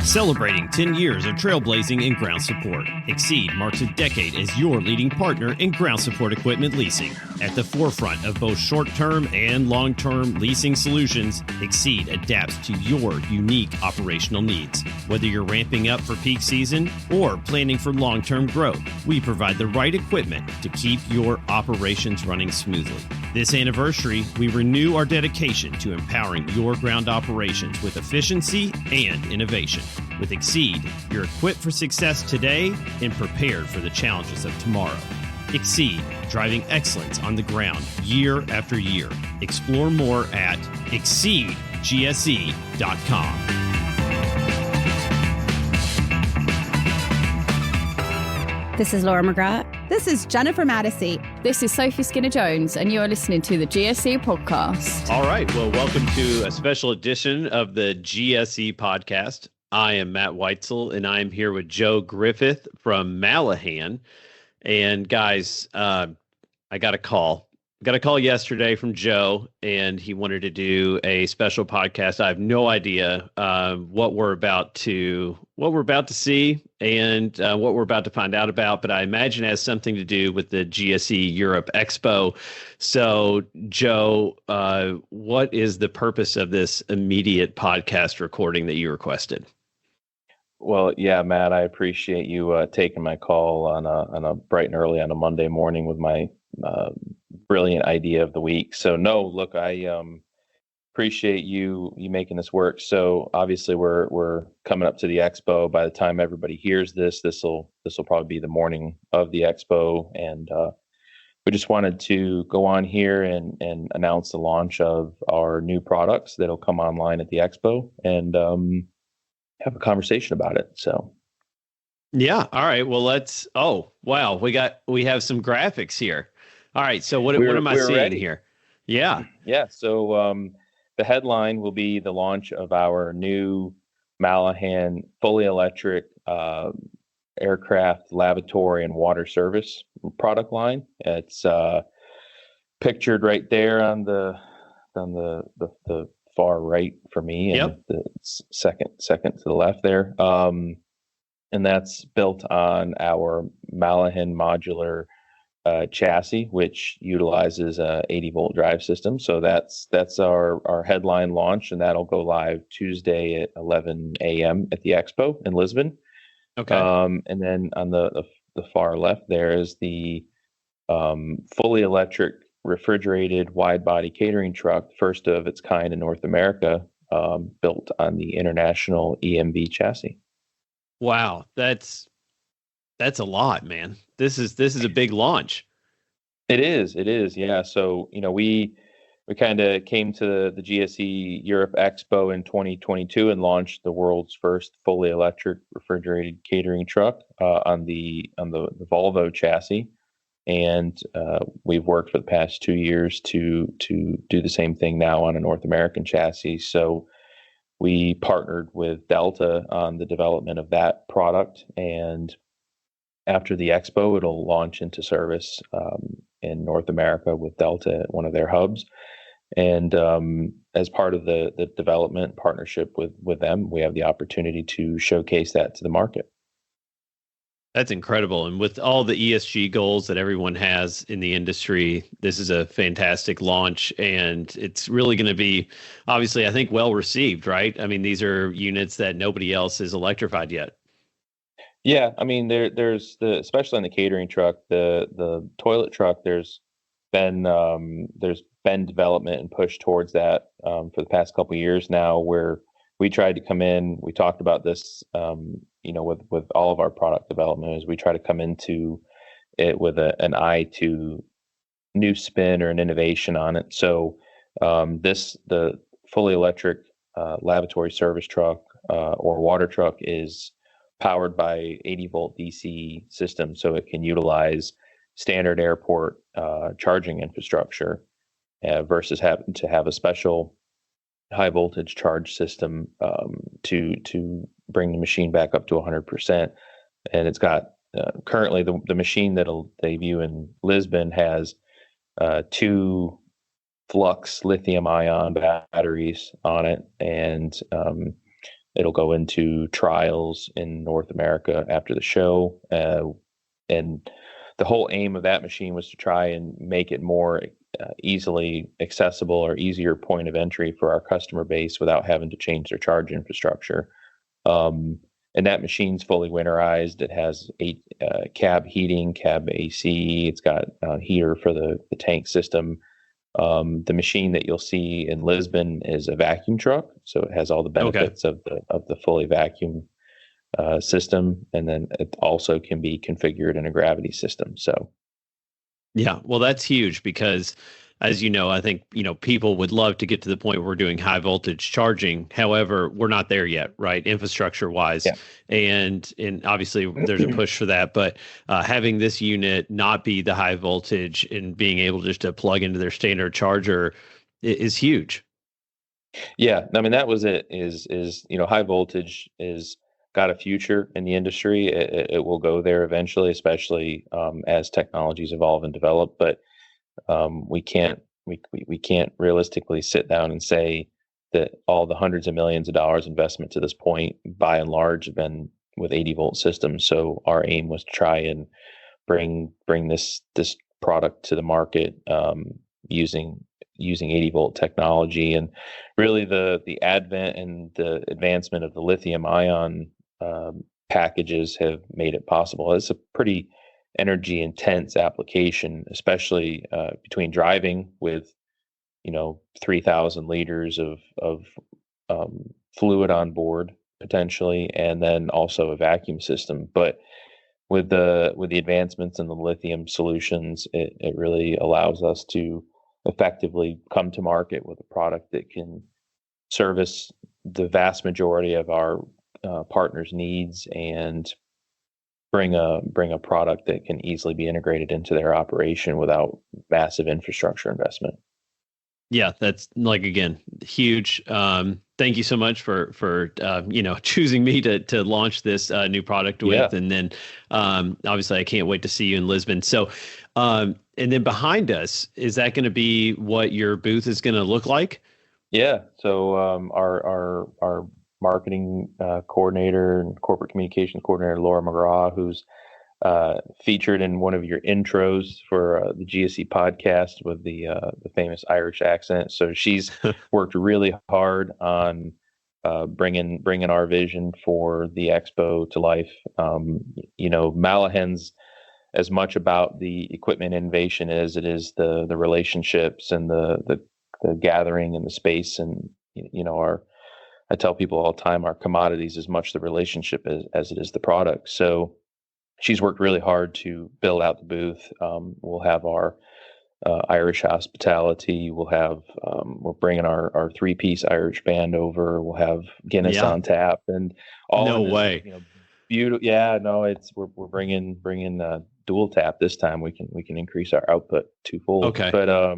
Celebrating 10 years of trailblazing in ground support, Exceed marks a decade as your leading partner in ground support equipment leasing. At the forefront of both short-term and long-term leasing solutions, Exceed adapts to your unique operational needs. Whether you're ramping up for peak season or planning for long-term growth, we provide the right equipment to keep your operations running smoothly. This anniversary, we renew our dedication to empowering your ground operations with efficiency and innovation. With Exceed, you're equipped for success today and prepared for the challenges of tomorrow. Exceed, driving excellence on the ground year after year. Explore more at exceedgse.com. This is Laura McGrath. This is Jennifer Mattisey. This is Sophie Skinner-Jones, and you are listening to the GSE Podcast. All right. Well, welcome to a special edition of the GSE Podcast. I am Matt Weitzel, and I am here with Joe Griffith from Mallaghan. And guys, I got a call. Got a call yesterday from Joe, and he wanted to do a special podcast. I have no idea what we're about to see and what we're about to find out about, but I imagine it has something to do with the GSE Europe Expo. So, Joe, what is the purpose of this immediate podcast recording that you requested? Well, yeah, Matt, I appreciate you taking my call on a bright and early on a Monday morning with my brilliant idea of the week. So no, look, I appreciate you making this work. So obviously we're coming up to the expo. By the time everybody hears this will probably be the morning of the expo. And we just wanted to go on here and announce the launch of our new products that'll come online at the expo and have a conversation about it. So yeah. All right. Well, oh, wow. We have some graphics here. All right. So what am I seeing ready here? Yeah. Yeah. So the headline will be the launch of our new Mallaghan fully electric aircraft lavatory and water service product line. It's pictured right there on the far right for me, and yep. The second to the left there. And that's built on our Mallaghan modular chassis, which utilizes a 80-volt drive system. So that's our headline launch, and that'll go live Tuesday at 11 a.m. at the Expo in Lisbon. Okay. And then on the far left there is the fully electric refrigerated wide-body catering truck, first of its kind in North America, built on the International EMV chassis. Wow, that's a lot, man. This is a big launch. It is. Yeah. So, we kind of came to the GSE Europe Expo in 2022 and launched the world's first fully electric refrigerated catering truck on the Volvo chassis. And we've worked for the past 2 years to do the same thing now on a North American chassis. So we partnered with Delta on the development of that product, and after the expo, it'll launch into service in North America with Delta at one of their hubs. And as part of the development partnership with them, we have the opportunity to showcase that to the market. That's incredible. And with all the ESG goals that everyone has in the industry, this is a fantastic launch, and it's really going to be, obviously, I think, well received, right? I mean, these are units that nobody else has electrified yet. Yeah, I mean, there's especially on the catering truck, the toilet truck. There's been development and push towards that for the past couple of years now, where we tried to come in. We talked about this, with all of our product development, is we try to come into it with an eye to new spin or an innovation on it. So the fully electric lavatory service truck or water truck is powered by 80-volt DC system, so it can utilize standard airport charging infrastructure versus having to have a special high voltage charge system to bring the machine back up to 100%. And it's got currently the machine that'll debut in Lisbon has 2 flux lithium ion batteries on it, and it'll go into trials in North America after the show. And the whole aim of that machine was to try and make it more easily accessible or easier point of entry for our customer base without having to change their charge infrastructure. And that machine's fully winterized. It has 8 cab heating, cab AC. It's got a heater for the tank system. The machine that you'll see in Lisbon is a vacuum truck, so it has all the benefits of the fully vacuum system, and then it also can be configured in a gravity system. So, yeah, well, that's huge because, as you know, I think people would love to get to the point where we're doing high voltage charging. However, we're not there yet, right? Infrastructure wise, and obviously there's a push for that. But having this unit not be the high voltage and being able just to plug into their standard charger is huge. Yeah, I mean that was it. Is high voltage is got a future in the industry. It will go there eventually, especially as technologies evolve and develop. But we can't realistically sit down and say that all the hundreds of millions of dollars investment to this point, by and large, have been with 80-volt systems. So our aim was to try and bring this product to the market using 80-volt technology. And really the advent and the advancement of the lithium ion packages have made it possible. It's a pretty energy intense application, especially between driving with 3,000 liters of fluid on board potentially, and then also a vacuum system. But with the advancements in the lithium solutions, it really allows us to effectively come to market with a product that can service the vast majority of our partners' needs and bring a product that can easily be integrated into their operation without massive infrastructure investment. Yeah, that's again, huge. Thank you so much for choosing me to launch this new product with. And then obviously I can't wait to see you in Lisbon. So and then behind us, is that going to be what your booth is going to look like? Yeah. So our marketing coordinator and corporate communications coordinator, Laura McGraw, who's featured in one of your intros for the GSE podcast with the famous Irish accent. So she's worked really hard on bringing our vision for the expo to life. Mallaghan's as much about the equipment innovation as it is the relationships and the gathering and the space. And I tell people all the time, our commodity is as much the relationship as it is the product. So she's worked really hard to build out the booth. We'll have our Irish hospitality. We'll have we're bringing our 3-piece Irish band over. We'll have Guinness on tap and all. No way. Beautiful. Yeah, no, we're bringing dual tap this time. We can increase our output twofold. Okay. But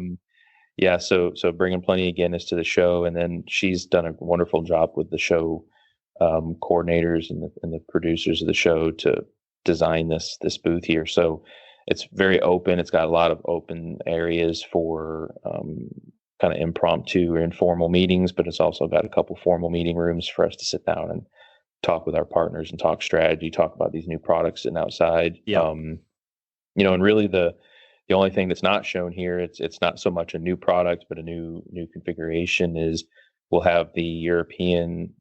yeah, so bringing plenty of Guinness to the show, and then she's done a wonderful job with the show coordinators and the producers of the show to design this booth here. So it's very open. It's got a lot of open areas for kind of impromptu or informal meetings, but it's also got a couple formal meeting rooms for us to sit down and talk with our partners and talk strategy, talk about these new products sitting outside. Yeah. And really the only thing that's not shown here, it's not so much a new product, but a new configuration is we'll have the European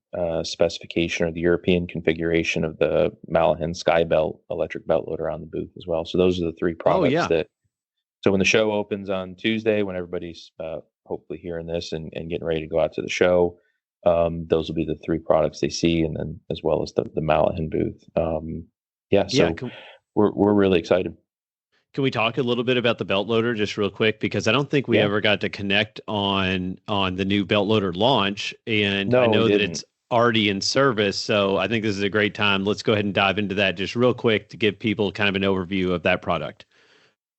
specification or the European configuration of the Mallaghan Skybelt electric belt loader on the booth as well. So those are the 3 products so when the show opens on Tuesday, when everybody's hopefully hearing this and getting ready to go out to the show, those will be the 3 products they see, and then as well as the Mallaghan booth. We're really excited. Can we talk a little bit about the belt loader just real quick? Because I don't think we ever got to connect on the new belt loader launch. And I know that it's already in service. So I think this is a great time. Let's go ahead and dive into that just real quick to give people kind of an overview of that product.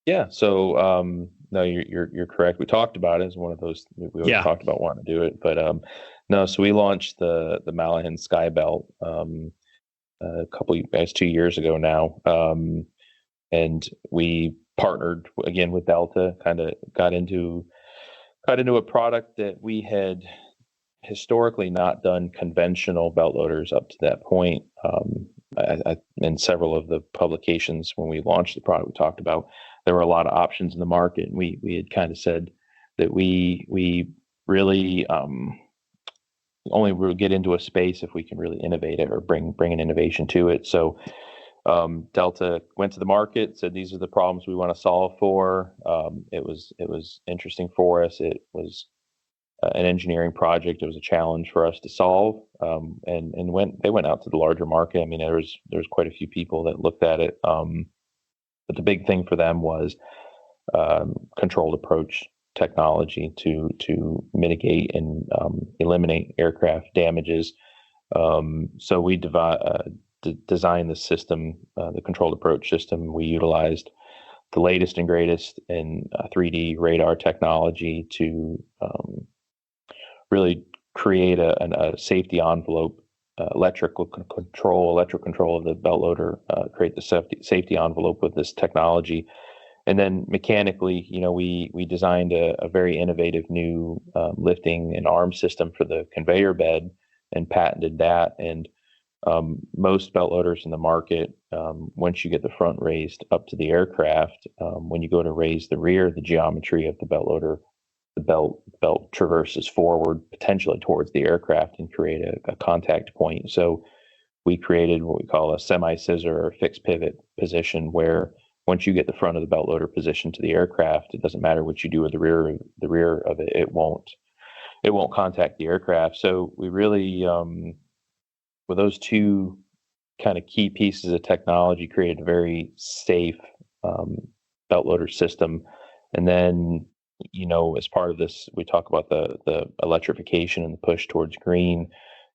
Yeah. So no, you're correct. We talked about it as one of those. We always talked about wanting to do it, but no. So we launched the Mallaghan Skybelt a couple 2 years ago now. And we partnered again with Delta, kind of got into a product that we had historically not done conventional belt loaders up to that point. In several of the publications when we launched the product, we talked about there were a lot of options in the market. And we had kind of said that we really only will get into a space if we can really innovate it or bring an innovation to it. So Delta went to the market, said these are the problems we want to solve for. It was interesting for us. It was an engineering project. It was a challenge for us to solve. And they went out to the larger market. I mean, there was quite a few people that looked at it. But the big thing for them was controlled approach technology to mitigate and eliminate aircraft damages. So we designed the system, the controlled approach system. We utilized the latest and greatest in 3D radar technology to really create a safety envelope, electrical control of the belt loader, create the safety envelope with this technology. And then mechanically, we designed a very innovative new lifting and arm system for the conveyor bed and patented that. And most belt loaders in the market, once you get the front raised up to the aircraft, when you go to raise the rear, the geometry of the belt loader, the belt traverses forward potentially towards the aircraft and create a contact point. So we created what we call a semi-scissor or fixed pivot position, where once you get the front of the belt loader position to the aircraft, it doesn't matter what you do with the rear of it, it won't contact the aircraft. So we really, with those two kind of key pieces of technology, created a very safe belt loader system. And then, as part of this, we talk about the electrification and the push towards green.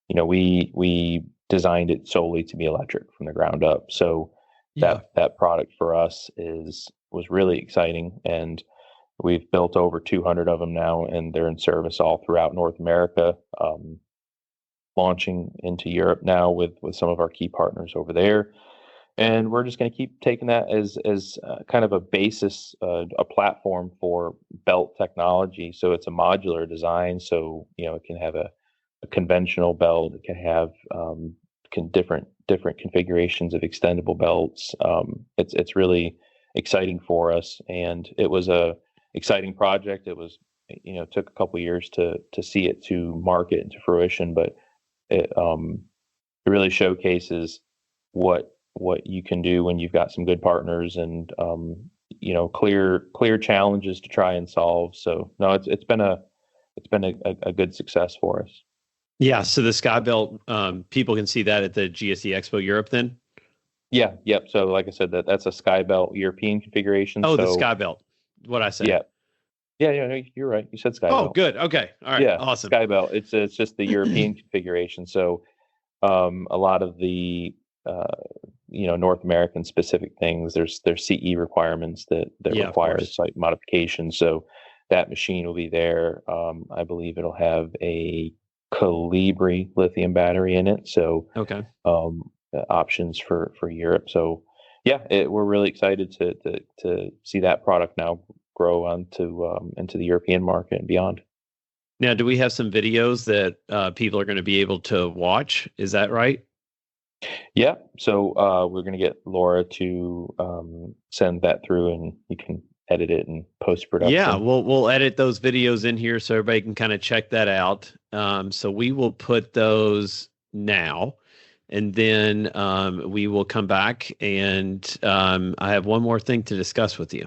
We designed it solely to be electric from the ground up. So that product for us was really exciting, and we've built over 200 of them now, and they're in service all throughout North America. Launching into Europe now with some of our key partners over there. And we're just going to keep taking that as kind of a basis, a platform for belt technology. So it's a modular design. So, it can have a conventional belt. It can have different configurations of extendable belts. It's really exciting for us. And it was a exciting project. It was, took a couple of years to see it to market and to fruition, but it really showcases what you can do when you've got some good partners and clear challenges to try and solve. So no, it's been a good success for us. Yeah. So the Sky Belt, people can see that at the GSE Expo Europe then? Yeah. Yep. So like I said, that's a Sky Belt European configuration. Oh, the Sky Belt. What I said. Yeah. Yeah, you're right. You said Sky Belt. Oh, good. Okay. All right. Yeah, awesome. Sky Belt. It's just the European configuration. So a lot of the North American specific things, there's CE requirements that require site modifications. So that machine will be there. I believe it'll have a Colibri lithium battery in it. So okay. Options for Europe. So yeah, we're really excited to see that product now grow into the European market and beyond. Now, do we have some videos that people are going to be able to watch? Is that right? Yeah. So we're going to get Laura to send that through, and you can edit it and post-production. Yeah, we'll edit those videos in here so everybody can kind of check that out. So we will put those now, and then we will come back, and I have one more thing to discuss with you.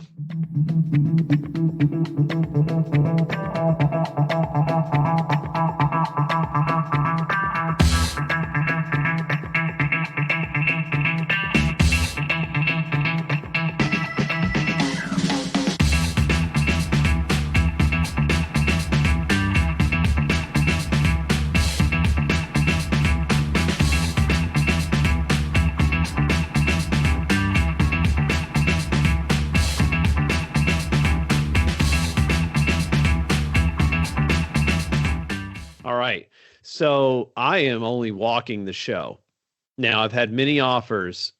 So I am only walking the show. Now, I've had many offers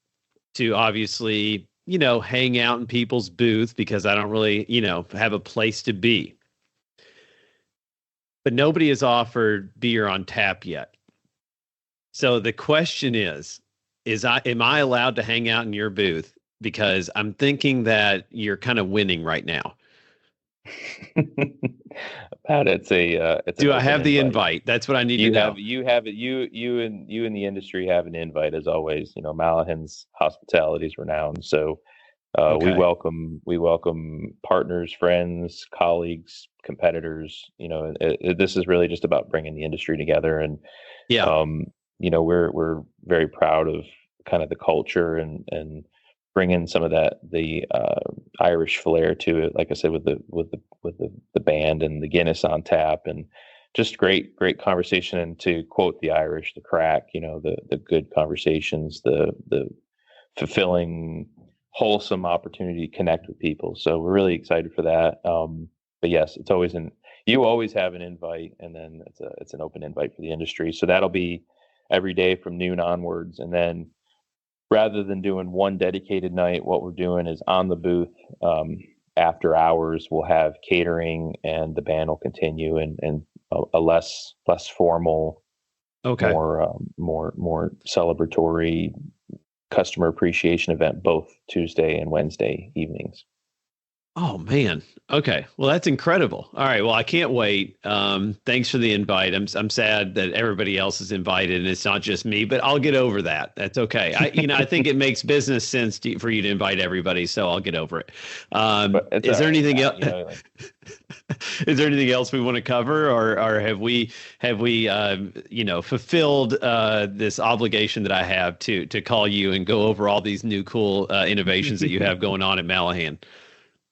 to obviously hang out in people's booths because I don't really, have a place to be. But nobody has offered beer on tap yet. So the question is am I allowed to hang out in your booth? Because I'm thinking that you're kind of winning right now. Pat, it's Do I have the invite? That's what I need to know. You have it. You and the industry have an invite as always. Mallaghan's hospitality is renowned. So we welcome partners, friends, colleagues, competitors. This is really just about bringing the industry together. And we're very proud of kind of the culture and bringing some of the Irish flair to it. Like I said, with the band and the Guinness on tap, and just great conversation. And to quote the Irish, the crack, the good conversations, the fulfilling, wholesome opportunity to connect with people. So we're really excited for that. But yes, it's always you always have an invite, and then it's an open invite for the industry. So that'll be every day from noon onwards. And then rather than doing one dedicated night, what we're doing is on the booth, after hours, we'll have catering, and the band will continue, and a less formal, more celebratory customer appreciation event both Tuesday and Wednesday evenings. Oh man. Okay. Well, that's incredible. All right. Well, I can't wait. Thanks for the invite. I'm sad that everybody else is invited and it's not just me, but I'll get over that. That's okay. I think it makes business sense for you to invite everybody, so I'll get over it. Is there anything else? Is there anything else we want to cover, or have we fulfilled this obligation that I have to call you and go over all these new cool innovations that you have going on at Mallaghan?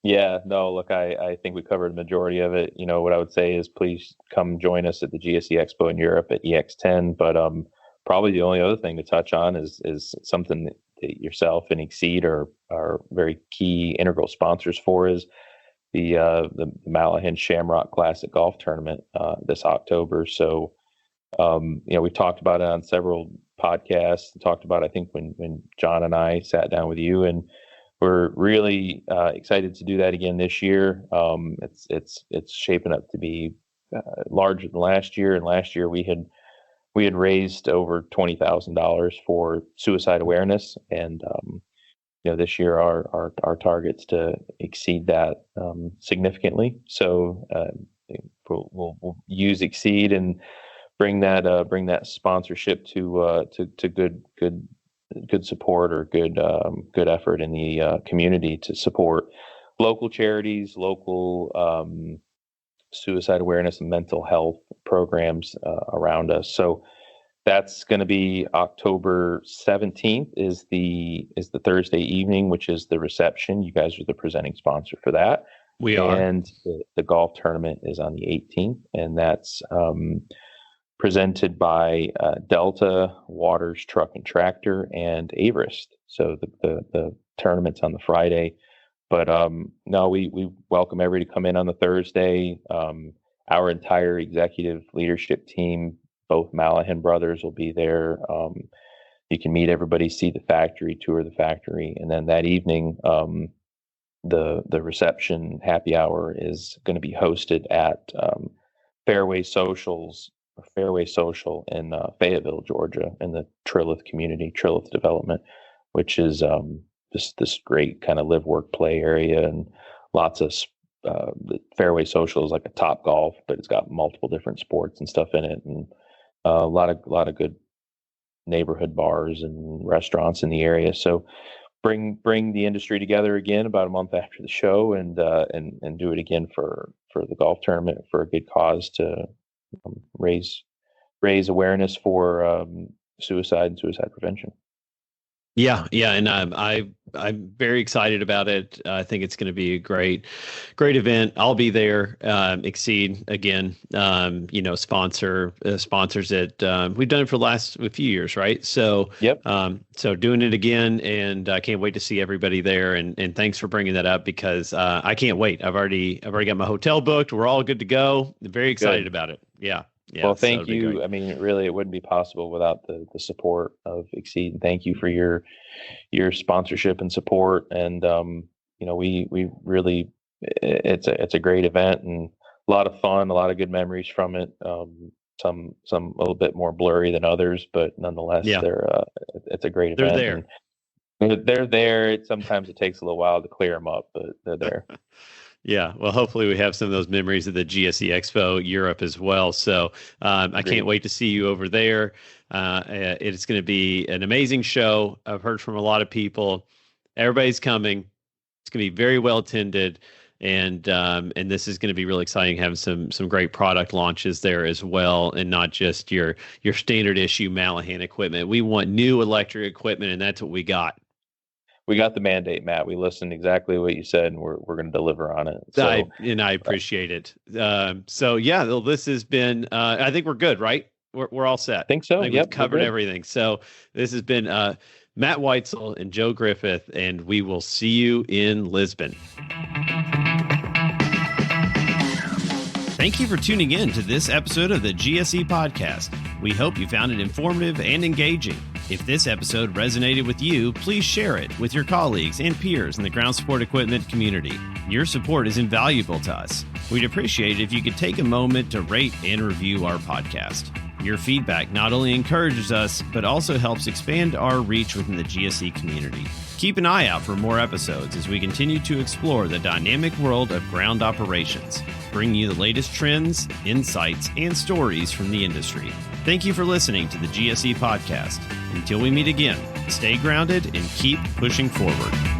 Yeah, no, look, I think we covered the majority of it. What I would say is please come join us at the GSE Expo in Europe at EX10. But probably the only other thing to touch on is something that yourself and Exceed are very key integral sponsors for, is the Mallaghan Shamrock Classic Golf Tournament this October. So, we've talked about it on several podcasts, talked about, I think, when John and I sat down with you, and we're really excited to do that again this year. It's shaping up to be larger than last year, and last year we had raised over $20,000 for suicide awareness, and this year our target's to exceed that significantly. So we'll use Exceed and bring that sponsorship to good support, or good effort in the community to support local charities, local suicide awareness and mental health programs around us. So that's going to be October 17th is the Thursday evening, which is the reception. You guys are the presenting sponsor for that. We are. And the golf tournament is on the 18th, and that's presented by Delta, Waters Truck and Tractor, and Averist. So the tournament's on the Friday, but no, we welcome everybody to come in on the Thursday. Our entire executive leadership team, both Mallaghan brothers, will be there. You can meet everybody, see the factory, tour the factory, and then that evening, the reception happy hour is going to be hosted at Fairway Social in Fayetteville, Georgia, in the Trilith community, Trilith Development, which is this great kind of live, work, play area, and lots of the Fairway Social is like a Top Golf, but it's got multiple different sports and stuff in it, and a lot of good neighborhood bars and restaurants in the area. So bring the industry together again about a month after the show, and do it again for the golf tournament, for a good cause, to raise awareness for suicide and suicide prevention. Yeah, and I'm very excited about it. I think it's going to be a great event. I'll be there. Exceed again, sponsors it. We've done it for the last few years, right? So yep. So doing it again, and I can't wait to see everybody there. And thanks for bringing that up, because I can't wait. I've already got my hotel booked. We're all good to go. Very excited about it. Yeah. Yeah, well, so thank it'd be you. great. I mean, really, it wouldn't be possible without the support of Exceed. And thank you for your sponsorship and support. And we really, it's a great event and a lot of fun, a lot of good memories from it. Some a little bit more blurry than others, but nonetheless, Yeah. it's a great They're event. there. And they're there. Sometimes it takes a little while to clear them up, but they're there. Yeah, well, hopefully we have some of those memories of the GSE Expo Europe as well. So I can't wait to see you over there. It's going to be an amazing show. I've heard from a lot of people. Everybody's coming. It's going to be very well attended, and this is going to be really exciting. Having some great product launches there as well, and not just your standard issue Mallaghan equipment. We want new electric equipment, and that's what we got. We got the mandate, Matt. We listened exactly what you said, and we're going to deliver on it. So, I appreciate it. So yeah, this has been. I think we're good, right? We're all set. I think so. We've covered everything. So this has been Matt Weitzel and Joe Griffith, and we will see you in Lisbon. Thank you for tuning in to this episode of the GSE Podcast. We hope you found it informative and engaging. If this episode resonated with you, please share it with your colleagues and peers in the ground support equipment community. Your support is invaluable to us. We'd appreciate it if you could take a moment to rate and review our podcast. Your feedback not only encourages us, but also helps expand our reach within the GSE community. Keep an eye out for more episodes as we continue to explore the dynamic world of ground operations, bringing you the latest trends, insights, and stories from the industry. Thank you for listening to the GSE Podcast. Until we meet again, stay grounded and keep pushing forward.